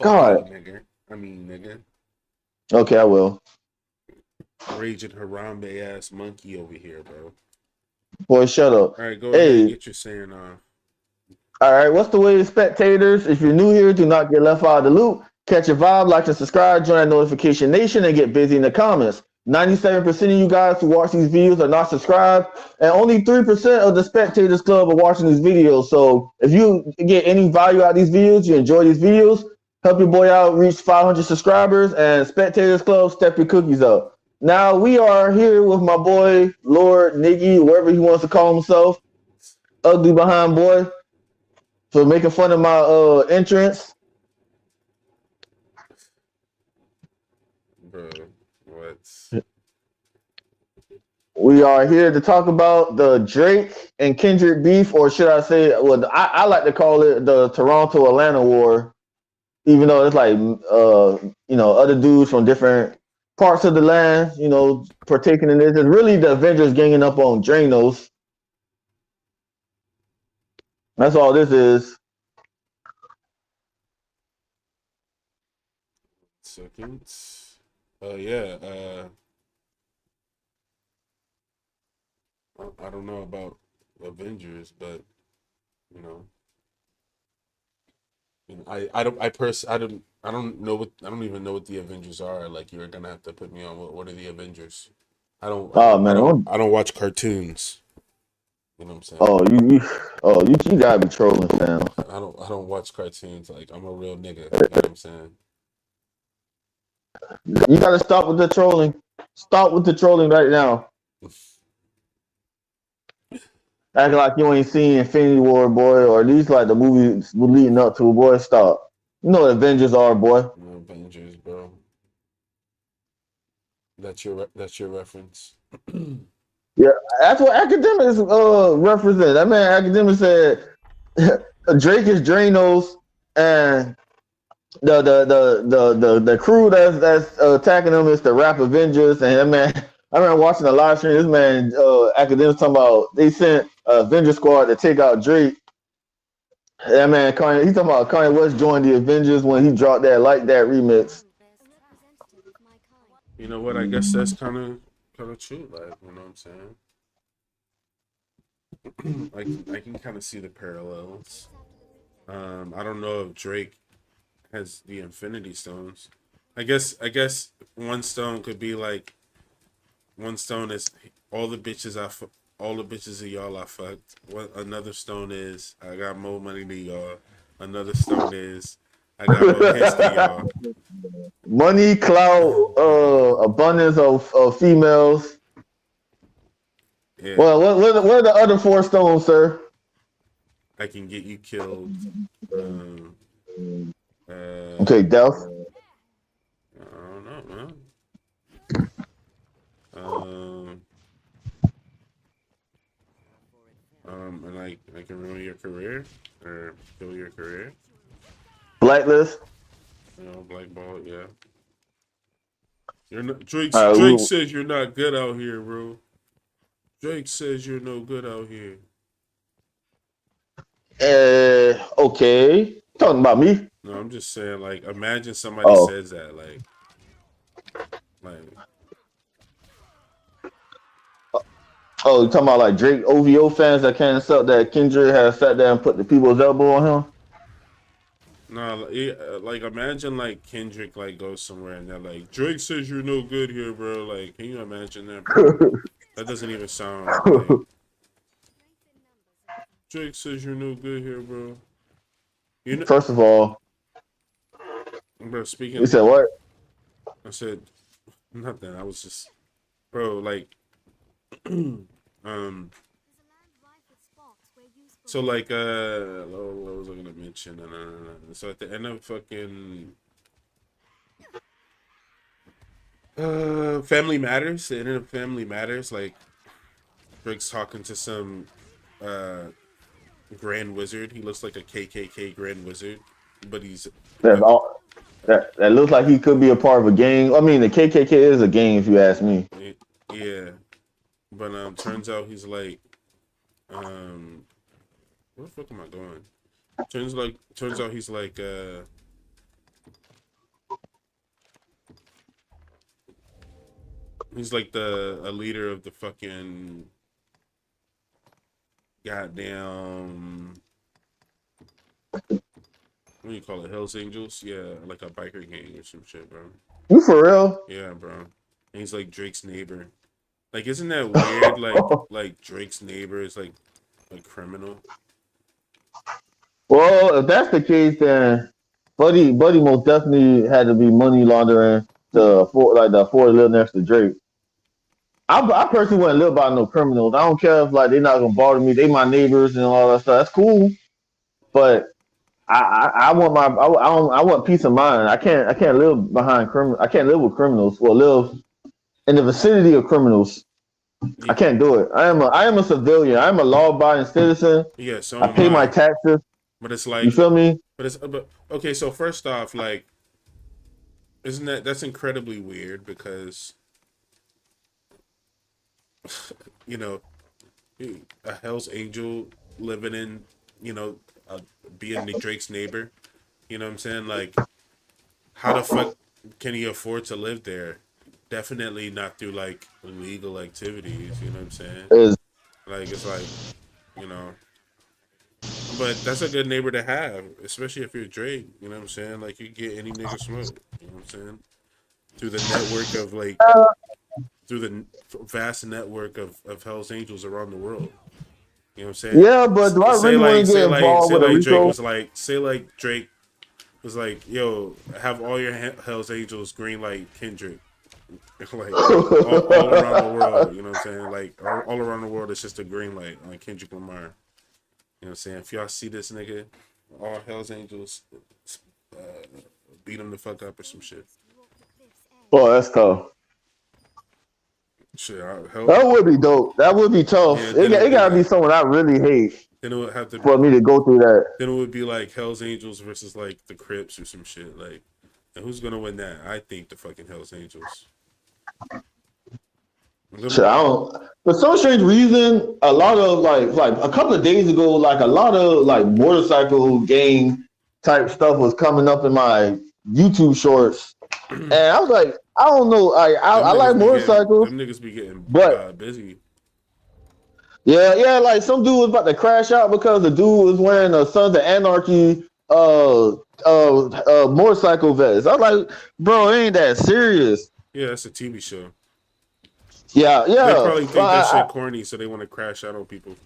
God. nigga. I mean, nigga. Okay, I will. Raging Harambe ass monkey over here, bro. Boy, shut up. All right, go ahead. Hey, Get your saying on. all right. What's the way, spectators? If you're new here, do not get left out of the loop. Catch a vibe, like and subscribe, join that notification nation, and get busy in the comments. 97% of you guys who watch these videos are not subscribed, and only 3% of the spectators club are watching these videos. So if you get any value out of these videos, you enjoy these videos, help your boy out reach 500 subscribers, and spectators club, step your cookies up. Now we are here with my boy Lord Niggy, whatever he wants to call himself, ugly behind boy, for making fun of my entrance. Bro, what? We are here to talk about the Drake and Kendrick beef, or should I say, well, I like to call it the Toronto Atlanta war, even though it's like, other dudes from different parts of the land, partaking in this. It's really the Avengers ganging up on Dranos. That's all this is. Seconds. Yeah. I don't know about Avengers, but you know, I don't know what I don't even know what the Avengers are. Like you're gonna have to put me on what are the Avengers? I don't I Oh don't I man, don't I don't watch cartoons. You know what I'm saying? oh you gotta be trolling, fam. I don't watch cartoons. Like I'm a real nigga. You know what I'm saying? You gotta stop with the trolling. Stop with the trolling right now. Acting like you ain't seen Infinity War, boy, or at least like the movies leading up to it, boy. Stop. You know what Avengers are, boy. No Avengers, bro. That's your reference. Yeah, that's what academics represent. That man academic said Drake is Dranos, and the crew that's attacking them is the Rap Avengers. And that man, I remember watching the live stream. This man academics talking about they sent Avenger Squad to take out Drake. That man, Kanye, he talking about Kanye West joined the Avengers when he dropped that Like That remix. You know what? I guess that's kind of true. Like you know what I'm saying? I can kind of see the parallels. I don't know if Drake has the Infinity Stones. I guess one stone could be like one stone is all the bitches all the bitches of y'all I fucked. What another stone is I got more money than y'all. Another stone is I got more hits than y'all. Money, clout, abundance of females. Yeah, Well, what are the other four stones, sir? I can get you killed. Um, Okay, uh, death. I don't know, man. Um, and I can ruin your career or kill your career. Blacklist. Blackball, yeah. You're not All Drake right, says you're not good out here, bro. Drake says you're no good out here. okay. Talking about me? No, I'm just saying, like, imagine somebody Oh, says that, like, oh, you talking about like Drake OVO fans that can't accept that Kendrick has sat there and put the people's elbow on him? no, like, imagine like Kendrick like goes somewhere and they're like, Drake says you're no good here, bro. Like, can you imagine that, bro? That doesn't even sound like Drake says you're no good here, bro. You know, First of all, bro. you Speaking, said what? I said nothing. I was just, bro, like, um. So like what was I gonna mention? So at the end of fucking Family Matters, the end of Family Matters, like Drake's talking to some uh Grand Wizard. He looks like a KKK Grand Wizard, but he's That's uh, all. That looks like he could be a part of a gang. I mean, the KKK is a gang, if you ask me. yeah. But turns out he's like um where the fuck am I going? Turns out he's like He's like a leader of the fucking goddamn, what do you call it? Hell's Angels? Yeah, like a biker gang or some shit, bro. You for real? Yeah, bro. And he's like Drake's neighbor. Like, isn't that weird? Like Drake's neighbor is like a criminal. Well, if that's the case, then Buddy most definitely had to be money laundering to afford to live next to Drake. I personally wouldn't live by no criminals. I don't care if like they're not gonna bother me. They my neighbors and all that stuff. That's cool, but I want I want peace of mind. I can't live behind criminals. I can't live with criminals or live in the vicinity of criminals. I can't do it. I am a civilian. I am a law abiding citizen. Yeah, so I am pay my I. taxes. But it's You like, feel me? but okay. So first off, like, isn't that's incredibly weird because you know a Hell's Angel living in, you know, being Drake's neighbor. You know what I'm saying? Like, how the fuck can he afford to live there? Definitely not through like illegal activities. You know what I'm saying? Is Like, it's like, you know, but that's a good neighbor to have, especially if you're Drake. You know what I'm saying? Like, you get any nigga smoke. You know what I'm saying? Through the network of like, through the vast network of Hell's Angels around the world. You know what I'm saying? yeah, but do I really want to get involved with a Drake Rico? was like, say like Drake was like, yo, have all your Hell's Angels green light Kendrick. Like all around the world, you know what I'm saying? Like all around the world, it's just a green light on Kendrick Lamar. You know what I'm saying? If y'all see this nigga, all Hell's Angels, uh, beat him the fuck up or some shit. Oh, that's tough. Shit, That would be dope. That would be tough. yeah, It gotta be someone I really hate then it would have to for me to go through that. then it would be like Hell's Angels versus like the Crips or some shit. Like, and who's gonna win that? I think the fucking Hell's Angels. Shit, I don't. For some strange reason, a lot of like a couple of days ago, like a lot of like motorcycle gang type stuff was coming up in my YouTube shorts, and I was like, I don't know. I like motorcycles. Them niggas be getting but busy. yeah, like some dude was about to crash out because the dude was wearing a Sons of Anarchy motorcycle vest. I was like, bro, it ain't that serious. Yeah, that's a TV show. Yeah. They probably think that shit corny, so they want to crash out on people.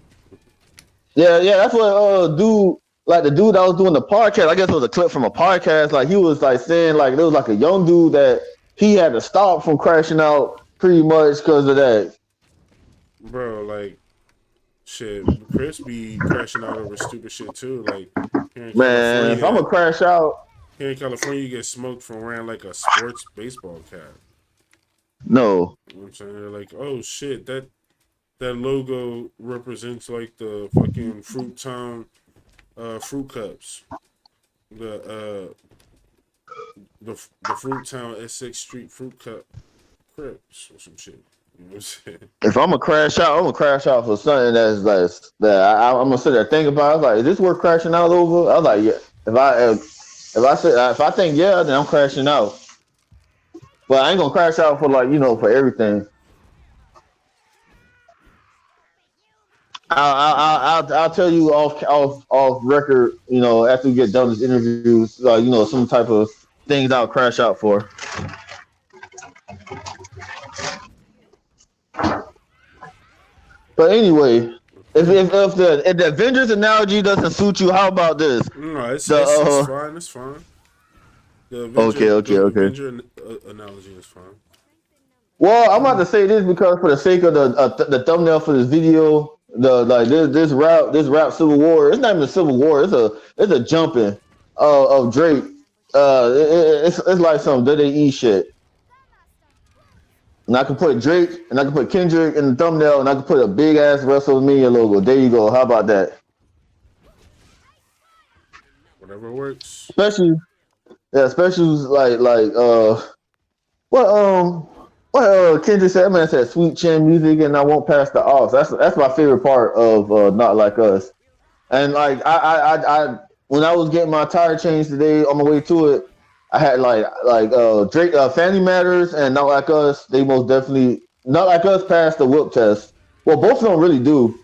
Yeah, that's what dude, like the dude that was doing the podcast, I guess it was a clip from a podcast, like he was like saying like there was like a young dude that he had to stop from crashing out pretty much because of that. Bro, like, shit, Chris be crashing out over stupid shit too. Like, here in Man, if I'm gonna crash out, here in California, you get smoked for wearing like a sports baseball cap. no. You know what I'm saying? They're like, oh shit, that logo represents like the fucking Fruit Town fruit cups. The Fruit Town S6 Street Fruit Cup Crips or some shit. You know what I'm saying? If I'm gonna crash out, I'm gonna crash out for something that I'm gonna sit there and think about. I was like, is this worth crashing out over? I was like, yeah. If I think yeah, then I'm crashing out. But I ain't gonna crash out for like for everything. I'll tell you off record. After we get done with this interview, some type of things I'll crash out for. But anyway, if the Avengers analogy doesn't suit you, how about this? No, it's fine. It's fine. The Avenger analogy is fine. Well, I'm about to say this because for the sake of the thumbnail for this video, this rap Civil War. It's not even a Civil War. It's a jumping of Drake. It's like some WWE shit. And I can put Drake and I can put Kendrick in the thumbnail and I can put a big ass WrestleMania logo. There you go. How about that? Whatever works. Especially what Kendrick said. That man said sweet chin music and I won't pass the off. That's my favorite part of Not Like Us. And like I when I was getting my tire changed today on my way to it, I had Drake, Family Matters, and Not Like Us. They most definitely Not Like Us passed the whoop test. Well, both of them really do.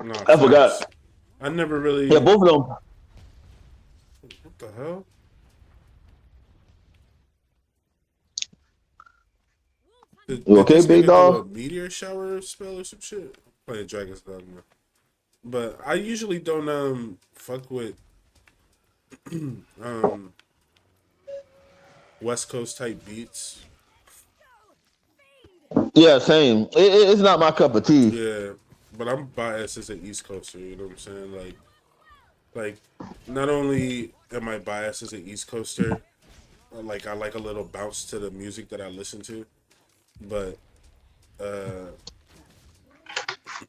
Nah, I facts. forgot. I never Yeah, really. both of them. What the hell? Did, You did okay, this big nigga do a dog? meteor shower spell or some shit? Playing Dragon's Dogma. But I usually don't fuck with um West Coast type beats. Yeah, same. It's not my cup of tea. Yeah, but I'm biased as an East Coaster. You know what I'm saying? Like not only am I biased as an East Coaster, like I like a little bounce to the music that I listen to, but uh,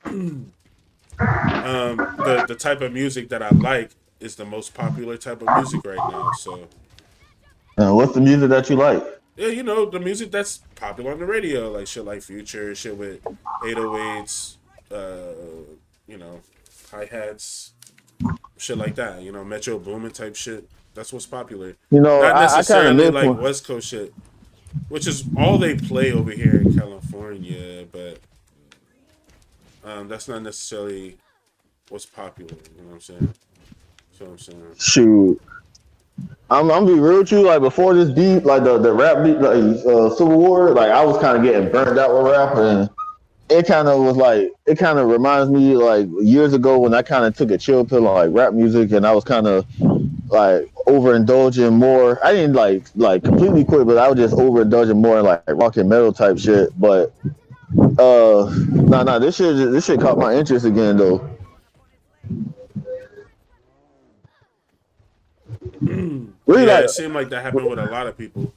the type of music that I like is the most popular type of music right now. So What's the music that you like? yeah, you know the music that's popular on the radio, like shit like Future, shit with 808s, you know, hi hats, shit like that. You know, Metro Boomin type shit. That's what's popular. You know, Not I kind of necessarily miss like one. West Coast shit, which is all they play over here in California. But that's not necessarily what's popular. You know what I'm saying? That's what I'm saying. Shoot, I'm be real with you. Like before this beat, like the rap beat, like Civil War, like I was kind of getting burned out with rap, and it kind of was like it kind of reminds me like years ago when I kind of took a chill pill on like rap music, and I was kind of like overindulging more. I didn't like completely quit, but I was just overindulging more in like rock and metal type shit. But this shit caught my interest again though. Really Yeah, like it seemed like that happened with a lot of people.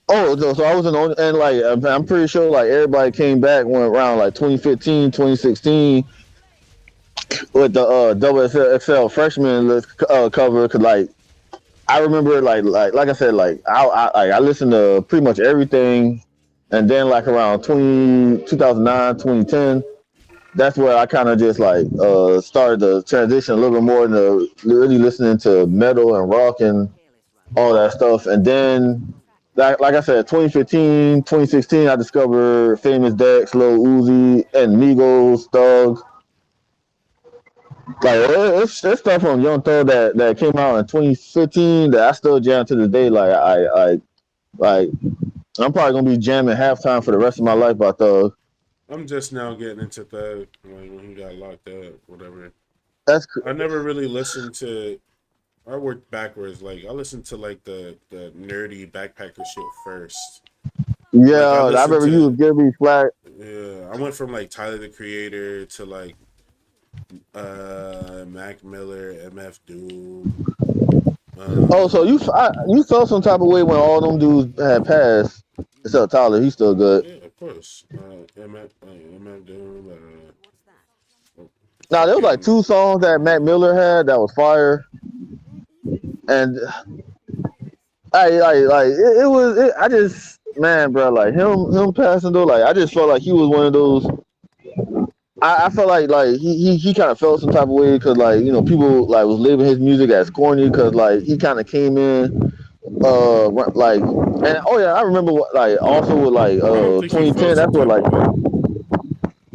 so I was in and like I'm pretty sure like everybody came back when around like 2015, 2016 with the double XL freshman list, cover because like I remember like I said I listened to pretty much everything, and then like around 2009 2010, that's where I kind of just like started to transition a little bit more into really listening to metal and rock and all that stuff. And then like I said, 2015 2016, I discovered Famous Dex, Lil Uzi, and Migos, Thug. Like it's stuff from Young Thug that came out in 2015 that I still jam to this day. Like I'm probably gonna be jamming halftime for the rest of my life by Thug. I'm just now getting into Thug, like when he got locked up, whatever. That's I never really listened to. I worked backwards. Like I listened to like the nerdy backpacker shit first. Yeah, Like I I listened remember you to. was giving me flack. Yeah, I went from like Tyler the Creator to like Mac Miller, MF Doom. Oh, so Um, you felt some type of way when all them dudes had passed. Except Tyler, he's still good. yeah, of course. MF Doom. Now there was like Fucking. two songs that Mac Miller had that was fire, and it was. I just man, bro, like him passing though, like I just felt like he was one of those. I felt like he kind of felt some type of way because like people like was labeling his music as corny because like he kind of came in like and oh yeah I remember like also with like I don't think he felt 2010 some that's what type like of way.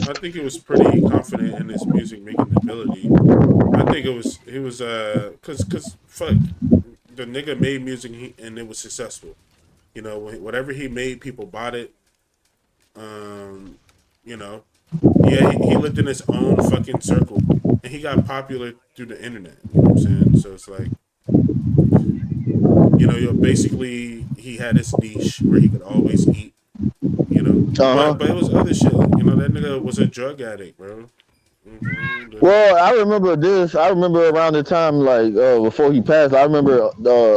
I think he was pretty confident in his music making ability. I think it was he was cause fuck the nigga made music and it was successful. You know, whatever he made, people bought it. Um, you know, yeah, he lived in his own fucking circle, and he got popular through the internet. You know what I'm saying? So it's like, basically he had his niche where he could always eat. You know, but uh-huh. it was other shit. You know, that nigga was a drug addict, bro. Well, I remember this. I remember around the time like before he passed. I remember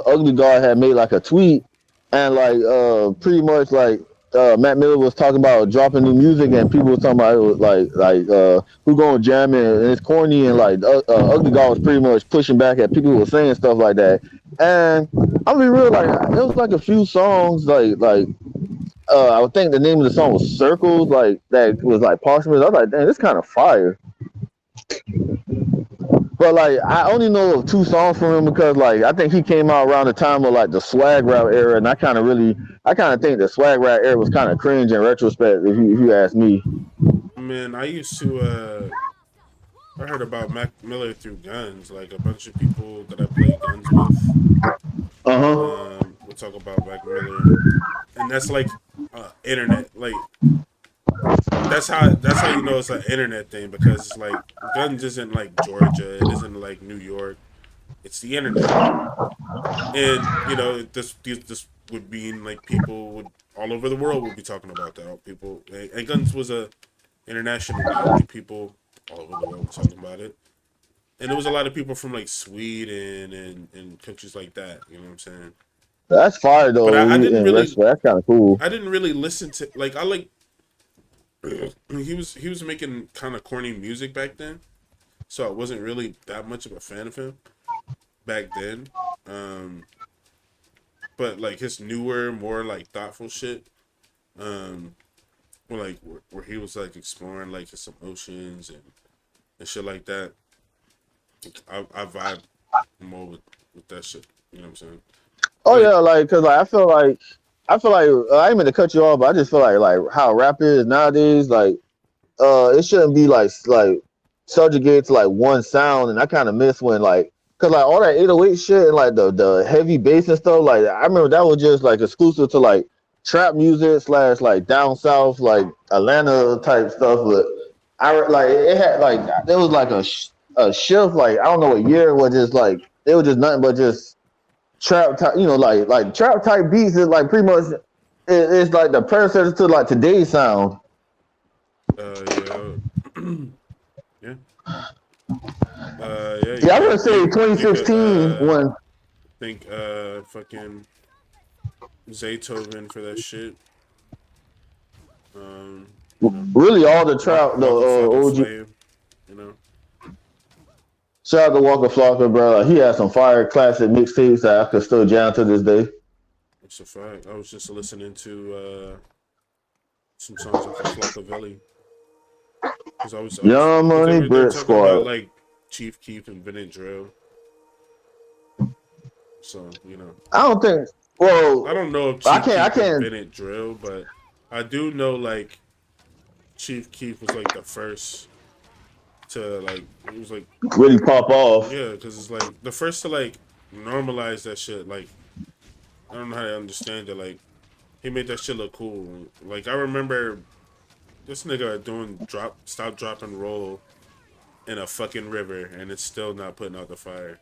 Ugly God had made like a tweet, and like pretty much like Matt Miller was talking about dropping new music, and people was talking about it was who going jamming and it's corny, and like Ugly God was pretty much pushing back at people who were saying stuff like that. And I'll be real, like there was like a few songs I would think the name of the song was Circles, like that was like Parchment. I was like, damn, this kind of fire. But like I only know of two songs from him because like I think he came out around the time of like the swag rap era, and I kind of think the swag rap era was kind of cringe in retrospect. If you ask me. Man, I used to I heard about Mac Miller through Guns. Like a bunch of people that I played Guns with Uh huh. would talk about Mac Miller, and that's like internet. Like that's how you know it's an internet thing because it's like Guns isn't like Georgia, it isn't like New York. It's the internet, and you know this would mean like people would all over the world would be talking about that. All people and Guns was a international name. Like people all over the world were talking about it. And there was a lot of people from like Sweden and countries like that. You know what I'm saying? That's fire But though. I didn't In really retrospect, that's kind of cool. I didn't really listen to like I like he was making kind of corny music back then, so I wasn't really that much of a fan of him back then. Um, but like his newer, more like thoughtful shit, um, where he was like exploring like his emotions and shit like that. I vibe more with that shit. You know what I'm saying? Oh Like yeah, like cause like I feel like I ain't mean to cut you off, but I just feel like how rap is nowadays. Like it shouldn't be like subjugated to like one sound, and I kind of miss when like cause like all that 808 shit and like the heavy bass and stuff. Like I remember that was just like exclusive to like trap music slash like down south like Atlanta type stuff. But like it had like there was like a shift. Like I don't know what year it was. Just like it was just nothing but just trap type, like trap type beats is like pretty much it's like the predecessor to like today's sound. yeah, yeah, yeah. Yeah, I'm gonna say You could 2016 when think fucking Zaytoven for that shit. You know, really all the trap the Walker Flocka OG. Flame. You know, Shout out to Walker Flocka, bro. Like, he had some fire classic mixtapes that I could still jam to this day. it's a fact. I was just listening to some songs off of Kaiserveli because I was Young because Money they were Brick talking about Squad. like Chief Keef and Vintage Drill. So you know, I don't think. I Well, don't know if I Chief can't. I Keef can't invented drill, but I do know like Chief Keef was like the first to like it was like really pop off. yeah, because it's like the first to like normalize that shit. Like I don't know how to understand it. Like he made that shit look cool. Like I remember this nigga doing stop, drop, and roll in a fucking river, and it's still not putting out the fire.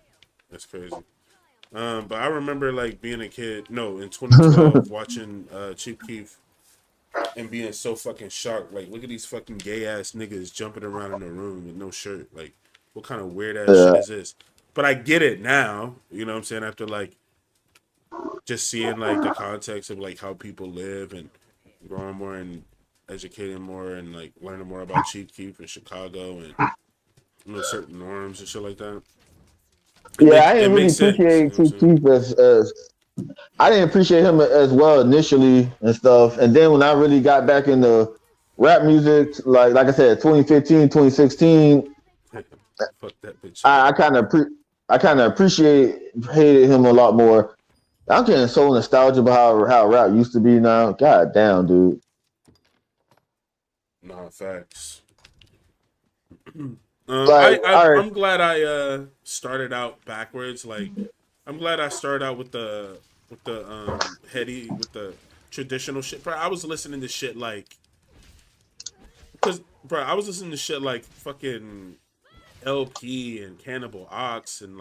That's crazy. But I remember like being a kid. No, in 2012, watching Chief Keef and being so fucking shocked. Like, look at these fucking gay ass niggas jumping around in a room with no shirt. Like, what kind of weird ass shit Yeah, is this? But I get it now. You know what I'm saying? After like just seeing like the context of like how people live and growing more and educating more and like learning more about Chief Keef in Chicago and certain norms and shit like that. yeah. I It didn't really makes sense. You appreciate know what I'm Chief saying? Keef as I didn't appreciate him as well initially and stuff. And then when I really got back into rap music, like I said, 2015, 2016, Fuck that bitch up. I, I kind of I kind of hated him a lot more. I'm getting so nostalgic about how rap used to be now. God damn, dude. Nah, facts. Like, all right, I'm glad I started out backwards. Like I'm glad I started out with the heady with the traditional shit. Bro, I was listening to shit like because bro, I was listening to shit like fucking LP and Cannibal Ox and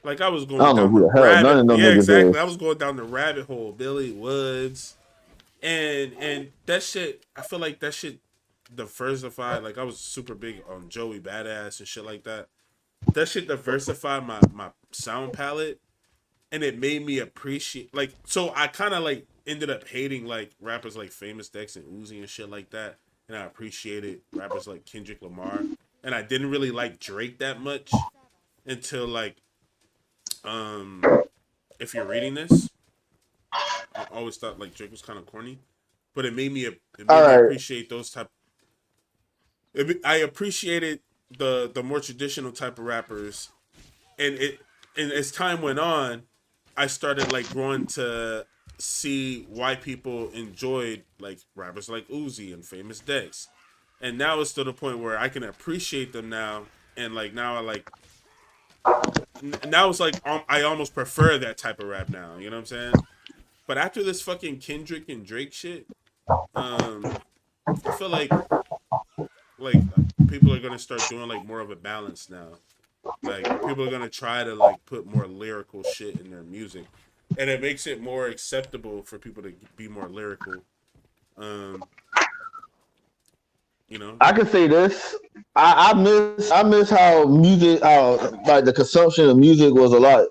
like I was I going don't know down who the the hell none rabbit. of them Yeah, niggas exactly. I is. was going down the rabbit hole. Billy Woods and that shit. I feel like that shit diversified. Like I was super big on Joey Badass and shit like that. That shit diversified my sound palette, and it made me appreciate like. So I kind of like ended up hating like rappers like Famous Dex and Uzi and shit like that, and I appreciated rappers like Kendrick Lamar, and I didn't really like Drake that much until like um if you're reading this, I always thought like Drake was kind of corny, but it All made me right, appreciate those type. I appreciated the more traditional type of rappers, and as time went on, I started like growing to see why people enjoyed like rappers like Uzi and Famous Dex, and now it's to the point where I can appreciate them now, and like now I like now it's like I almost prefer that type of rap now. You know what I'm saying? But after this fucking Kendrick and Drake shit, I feel like people are gonna start doing like more of a balance now. Like people are gonna try to like put more lyrical shit in their music, and it makes it more acceptable for people to be more lyrical. Um, you know, I can say this. I miss how music, how like the consumption of music was a lot.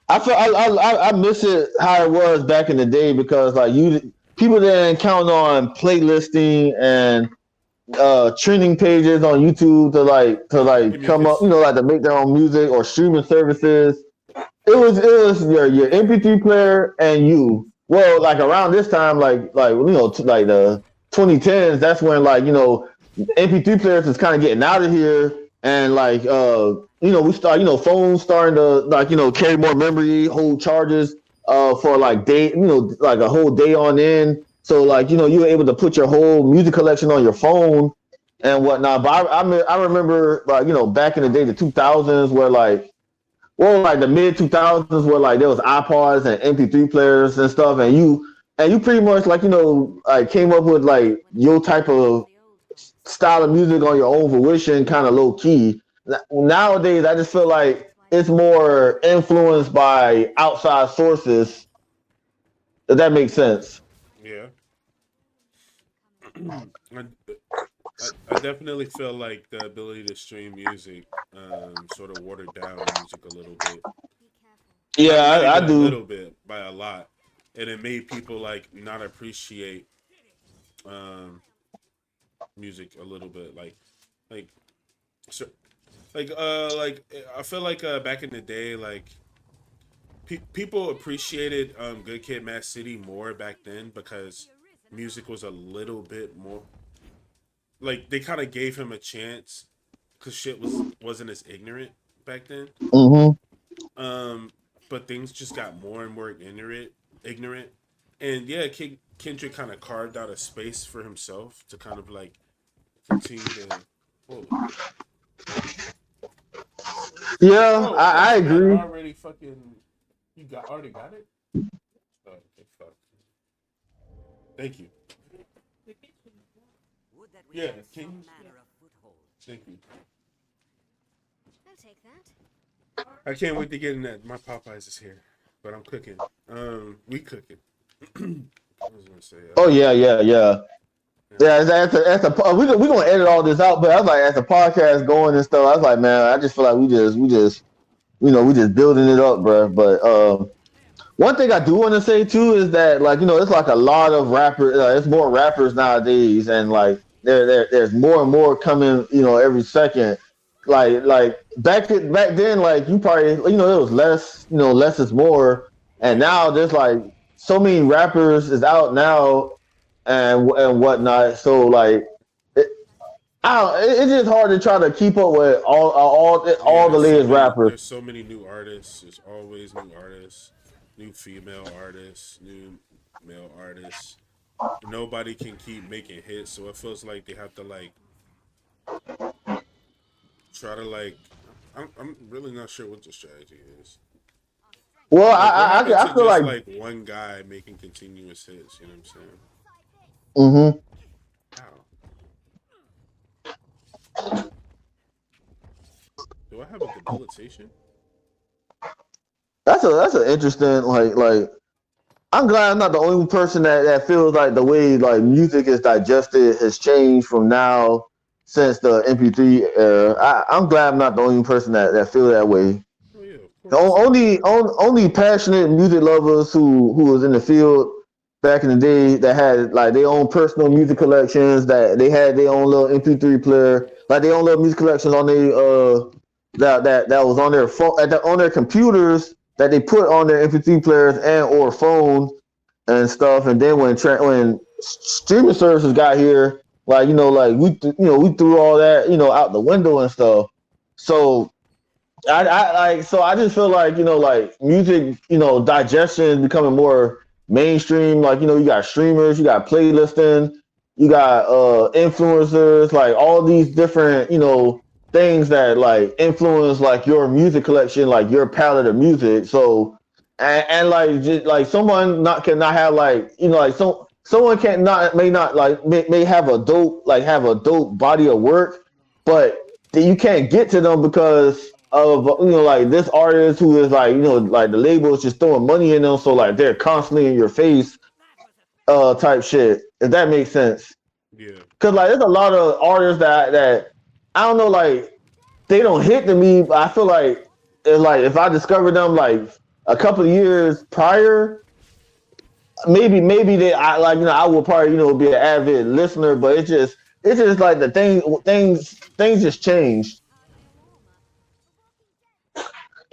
I miss it how it was back in the day because like you people didn't count on playlisting and trending pages on YouTube to I like mean, come up, cause like to make their own music or streaming services. It was your MP3 player and you. Well, like around this time, like the 2010s, that's when MP3 players is kind of getting out of here, and we start phones starting to carry more memory, hold charges for like day like a whole day on end. So you were able to put your whole music collection on your phone and whatnot. But I remember back in the day, the 2000s, where like the mid 2000s, where like there was iPods and MP3 players and stuff, and you pretty much like came up with like your type of style of music on your own volition, kind of low key. Nowadays, I just feel like it's more influenced by outside sources. If that makes sense. yeah, I, I definitely feel like the ability to stream music sort of watered down music a little bit. Yeah, Not I even a do. little bit, by a lot, and it made people like not appreciate um, music a little bit. Like so, like I feel like back in the day, like people appreciated Good Kid, Mad City more back then because music was a little bit more like they kind of gave him a chance because shit wasn't as ignorant back then. Hmm. Um, but things just got more and more ignorant, and yeah, Kendrick kind of carved out a space for himself to kind of like continue to. Whoa, Yeah, oh, I thanks, man. I agree. already fucking. You already got it. Oh, okay, fuck. Thank you. Yeah, can you? Thank you. I'll take that. I can't wait to get in that. My Popeyes is here, but I'm cooking. We cooking. I was gonna say, Oh yeah, yeah, yeah. yeah. Yeah, we gonna edit all this out, but I was like, as the podcast going and stuff, I was like, man, I just feel like we just building it up, bro. But one thing I do want to say too is that it's like a lot of rappers. It's more rappers nowadays, and like there's more and more coming. Every second. Back then, like you probably there was less. Less is more, and Yeah. now there's like so many rappers is out now and whatnot. So like. It, it's just hard to try to keep up with Yeah, all the latest rappers. there's so many new artists. There's always new artists, new female artists, new male artists. Nobody can keep making hits, so it feels like they have to like try to like. I'm really not sure what the strategy is. Well, Like, what happened to I feel just like. like one guy making continuous hits? You know what I'm saying? Hmm. How do I have a debilitation? That's an interesting like. I'm glad I'm not the only person that feels like the way like music is digested has changed from now since the MP3 era. I'm glad I'm not the only person that feel that way. Oh yeah, of The course. only passionate music lovers who was in the field back in the day that had like their own personal music collections, that they had their own little MP3 player, like their own little music collections on their that was on their phone on their computers that they put on their MP3 players and or phones and stuff. And then when streaming services got here, like we threw all that out the window and stuff. So I just feel like like music digestion is becoming more mainstream. Like you got streamers, you got playlisting, you got influencers, like all these different things that like influence like your music collection, like your palette of music. So and like just, like someone not cannot have like like someone can't not may not like may have a dope body of work, but you can't get to them because of like this artist who is like like the label is just throwing money in them, so like they're constantly in your face type shit, if that makes sense. Yeah. Because like there's a lot of artists that I don't know, like they don't hit to me, but I feel like if I discovered them like a couple of years prior, maybe they I like I would probably be an avid listener, but it's just like the things just changed.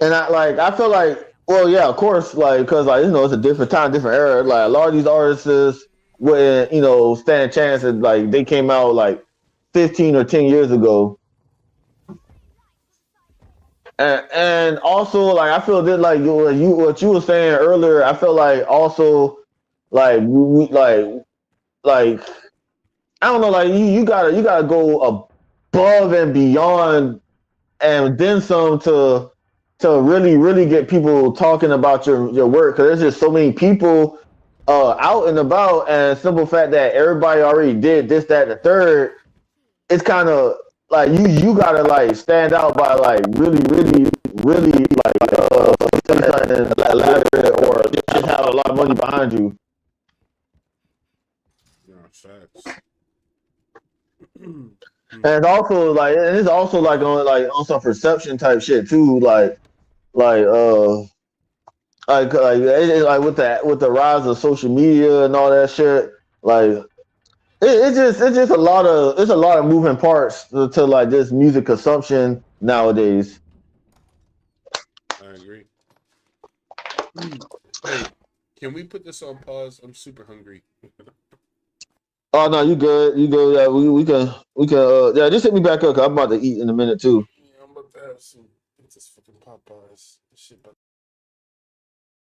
And I feel like, well, yeah, of course, like because like it's a different time, different era. Like a lot of these artists wouldn't stand a chance that like they came out like 15 or 10 years ago. And also like I feel that like what you were saying earlier, I feel like also like like I don't know, like you gotta go above and beyond and then some to really get people talking about your work, because there's just so many people out and about, and simple fact that everybody already did this, that, and the third, it's kind of like you gotta like stand out by like really like say something elaborate or just have a lot of money behind you. No, facts. And it's also like on some perception type shit too, like like with the rise of social media and all that shit, like it's just a lot of moving parts to like this music consumption nowadays. I agree. Hey, can we put this on pause? I'm super hungry. Oh no, you good. Yeah, we can yeah, just hit me back up, 'cause I'm about to eat in a minute too. Yeah, I'm about to have some. It's this fucking Popeyes. This shit about